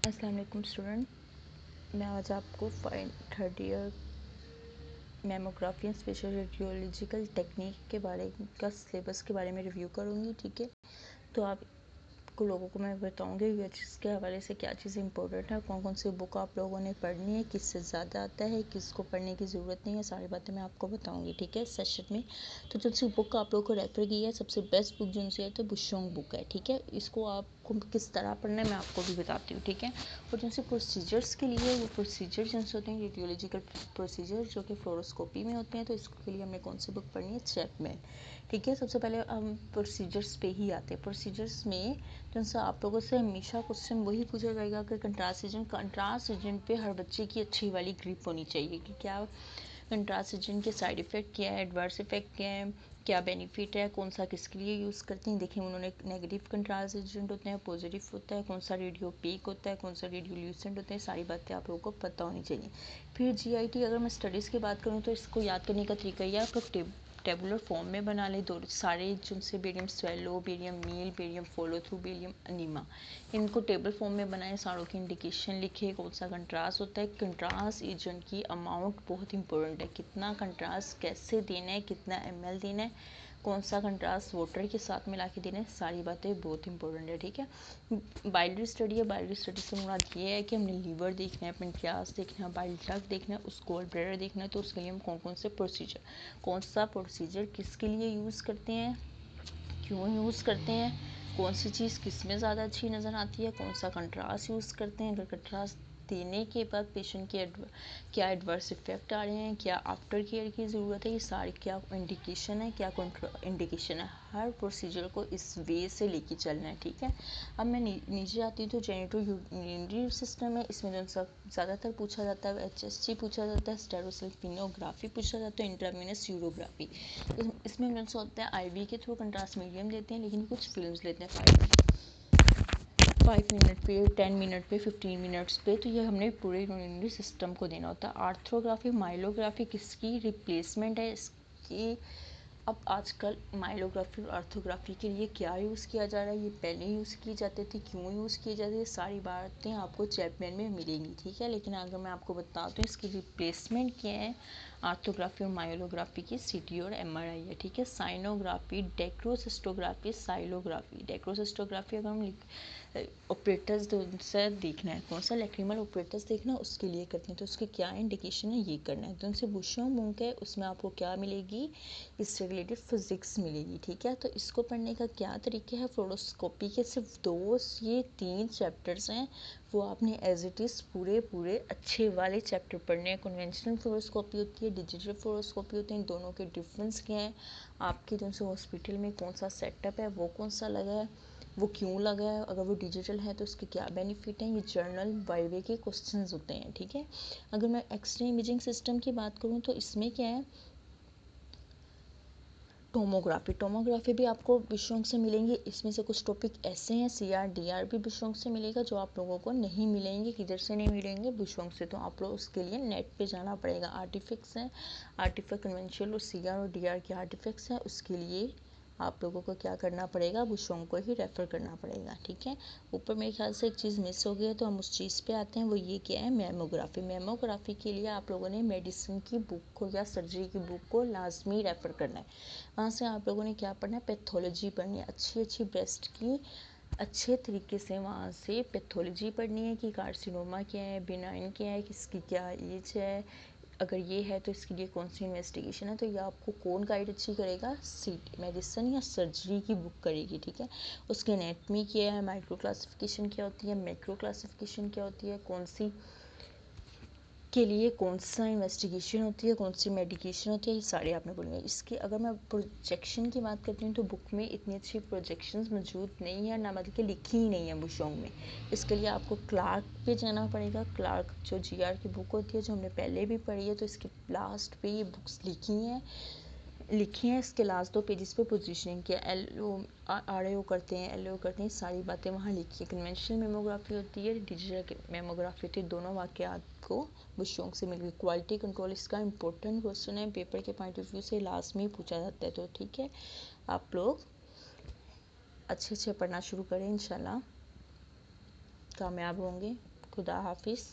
अस्सलाम वालेकुम स्टूडेंट, मैं आज आपको third year mammography and special radiological technique के बारे का सिलेबस के बारे में रिव्यू करूँगी। ठीक है, तो आप लोगों को मैं बताऊंगी यूएचएस के हवाले से क्या चीज़ें इंपॉर्टेंट है, कौन कौन सी बुक आप लोगों ने पढ़नी है, किससे ज़्यादा आता है, किसको पढ़ने की ज़रूरत नहीं है, सारी बातें मैं आपको बताऊंगी। ठीक है, सेशन में तो जो सी बुक आप लोगों को रेफर की है, सबसे बेस्ट बुक जो है तो बुशोंग बुक है। ठीक है, इसको आपको किस तरह पढ़ना है मैं आपको भी बताती हूँ। ठीक है, और जो से प्रोसीजर्स के लिए वो प्रोसीजर जो होते हैं रेडियोलॉजिकल प्रोसीजर जो कि फ्लोरोस्कोपी में होते हैं, तो इसके लिए हमें कौन सी बुक पढ़नी है, चैपमैन। ठीक है, सबसे पहले हम प्रोसीजर्स पे ही आते हैं। प्रोसीजर्स में जो आप लोगों से हमेशा क्वेश्चन वही पूछा जाएगा कि कंट्रास्ट रीजन पे हर बच्चे की अच्छी वाली ग्रिप होनी चाहिए कि क्या कंट्रास्ट रीजन के साइड इफ़ेक्ट क्या है, एडवर्स इफेक्ट क्या है, क्या बेनिफिट है, कौन सा किसके लिए यूज़ करते हैं। देखिए उन्होंने नेगेटिव कंट्रास्ट एजेंट होते हैं, पॉजिटिव होता है, कौन सा रेडियो पेक होता है, कौन सा रेडियो ल्यूसेंट होते हैं, सारी बातें आप लोगों को पता होनी चाहिए। फिर जीआईटी अगर मैं स्टडीज़ की बात करूँ तो इसको याद करने का तरीका यह आप लोग टेबुलर फॉर्म में बना ले दो सारे जिनसे barium swallow, barium meal, barium follow through, barium enema, इनको टेबल फॉर्म में बनाए, सारों की इंडिकेशन लिखे, कौन सा कंट्रास्ट होता है, कंट्रास्ट एजेंट की अमाउंट बहुत इंपॉर्टेंट है, कितना कंट्रास्ट कैसे देना है, कितना ml देना है, कौन सा कंट्रास्ट वाटर के साथ मिला के देना है, सारी बातें बहुत इंपॉर्टेंट है। ठीक है, बाइलरी स्टडी है, बाइलरी स्टडी से मुराद ये है कि हमने लीवर देखना है, पेनक्रियास देखना है, बाइल डक्ट देखना है, उसको ब्लैडर देखना है, तो उसके लिए हम कौन कौन से प्रोसीजर, कौन सा प्रोसीजर किसके लिए यूज़ करते हैं, क्यों यूज़ करते हैं, कौन सी चीज़ किस में ज़्यादा अच्छी नज़र आती है, कौन सा कंट्रास्ट यूज़ करते हैं, अगर कंट्रास्ट देने के बाद पेशेंट के क्या एडवर्स इफेक्ट आ रहे हैं, क्या आफ्टर केयर की ज़रूरत है, ये सारी क्या इंडिकेशन है, क्या इंडिकेशन है, हर प्रोसीजर को इस वे से लेके चलना है। ठीक है, अब मैं नीचे आती हूँ तो जेनेटो यूरिनरी सिस्टम है, इसमें जो ज़्यादातर पूछा जाता है HSG पूछा जाता है, स्टेरोसल्फिनोग्राफी पूछा जाता है, इंट्रावेनस यूरोग्राफी। इसमें जो होता है आईवी के थ्रू कंट्रास्ट मीडियम देते हैं, लेकिन कुछ फिल्म्स लेते हैं 5 मिनट पे, 10 मिनट पे, 15 मिनट्स पे, तो ये हमने पूरे यूरिनरी सिस्टम को देना होता है। आर्थ्रोग्राफी माइलोग्राफी किसकी रिप्लेसमेंट है इसकी। अब आजकल माइलोग्राफी और आर्थोग्राफी के लिए क्या यूज़ किया जा रहा है, ये पहले यूज़ किए जाते थे, क्यों यूज़ किए जाते थे, सारी बातें आपको चैपमैन में मिलेंगी। ठीक है, लेकिन अगर मैं आपको बताती हूँ इसकी रिप्लेसमेंट क्या है आर्थोग्राफी और माइलोग्राफी की, सीटी और एमआरआई है। ठीक है, साइनोग्राफी, डेक्रोसिस्टोग्राफी, साइलोग्राफी। डेक्रोसिस्टोग्राफी अगर हम ऑपरेटर्स से देखना है, कौन सा लैक्रिमल ऑपरेटर्स देखना है, उसके लिए करते हैं, तो उसके क्या इंडिकेशन है ये करना है। तो उनसे बुशोंग बुक है, उसमें आपको क्या मिलेगी, इससे रिलेटेड फिजिक्स मिलेगी। ठीक है, तो इसको पढ़ने का क्या तरीका है, फ्लोरोस्कोपी के सिर्फ ये 3 चैप्टर्स हैं, वो आपने एज इट इज़ पूरे अच्छे वाले चैप्टर पढ़ने हैं। कन्वेंशनल फ्लोरोस्कोपी होती है, डिजिटल फ्लोरोस्कोपी होती है, इन दोनों के डिफरेंस क्या है, आपके जो से हॉस्पिटल में कौन सा सेटअप है, वो कौन सा लगा है, वो क्यों लगा है, अगर वो डिजिटल है तो उसके क्या बेनिफिट हैं, ये जर्नल वाइवे के क्वेश्चंस होते हैं। ठीक है, अगर मैं एक्सरे इमेजिंग सिस्टम की बात करूँ तो इसमें क्या है, टोमोग्राफी भी आपको विषयों से मिलेंगे। इसमें से कुछ टॉपिक ऐसे हैं, CR DR भी विषयों से मिलेगा जो आप लोगों को नहीं मिलेंगे, किधर से नहीं मिलेंगे, विषयों से, तो आप लोग उसके लिए नेट पे जाना पड़ेगा। आर्टिफिक्स है, आर्टिफिक कन्वेंशनल और CR और DR के आर्टिफिक्स हैं, उसके लिए आप लोगों को क्या करना पड़ेगा, बुशोंग को ही रेफ़र करना पड़ेगा। ठीक है, ऊपर मेरे ख्याल से एक चीज़ मिस हो गई है, तो हम उस चीज़ पे आते हैं, वो ये क्या है, मैमोग्राफी। मैमोग्राफी के लिए आप लोगों ने मेडिसिन की बुक को या सर्जरी की बुक को लाजमी रेफ़र करना है। वहाँ से आप लोगों ने क्या पढ़ना है, पैथोलॉजी पढ़नी है, अच्छी ब्रेस्ट की अच्छे तरीके से वहाँ से पैथोलॉजी पढ़नी है कि कार्सिनोमा क्या है, बिनाइन क्या है, किसकी क्या एज है, अगर ये है तो इसके लिए कौन सी इन्वेस्टिगेशन है, तो ये आपको कौन गाइड अच्छी करेगा, मेडिसिन या सर्जरी की बुक करेगी। ठीक है, उसकी एनेटमी क्या है, माइक्रो क्लासिफिकेशन क्या होती है, मैक्रो क्लासिफिकेशन क्या होती है, कौन सी के लिए कौन सा इन्वेस्टिगेशन होती है, कौन सी मेडिकेशन होती है, ये सारे आपने बोलेंगे। इसकी अगर मैं प्रोजेक्शन की बात करती हूँ तो बुक में इतनी अच्छी प्रोजेक्शंस मौजूद नहीं है, ना मतलब कि लिखी ही नहीं है बुशोंग में। इसके लिए आपको क्लार्क पे जाना पड़ेगा। क्लार्क जो GR की बुक होती है, जो हमने पहले भी पढ़ी है, तो इसके लास्ट पे ये बुक्स लिखी हैं। इसके लास्ट 2 पेजेस पे पोजीशनिंग के RAO करते हैं, LAO करते हैं, सारी बातें वहाँ लिखी है। कन्वेंशनल मेमोग्राफी होती है, डिजिटल मेमोग्राफी होती है, दोनों वाक़यात को बुशोंग से मिल गई। क्वालिटी कंट्रोल इसका इंपॉर्टेंट क्वेश्चन है, पेपर के पॉइंट ऑफ व्यू से लास्ट में ही पूछा जाता है। तो ठीक है, आप लोग अच्छे पढ़ना शुरू करें, इंशाल्लाह कामयाब होंगे। खुदा हाफिज़।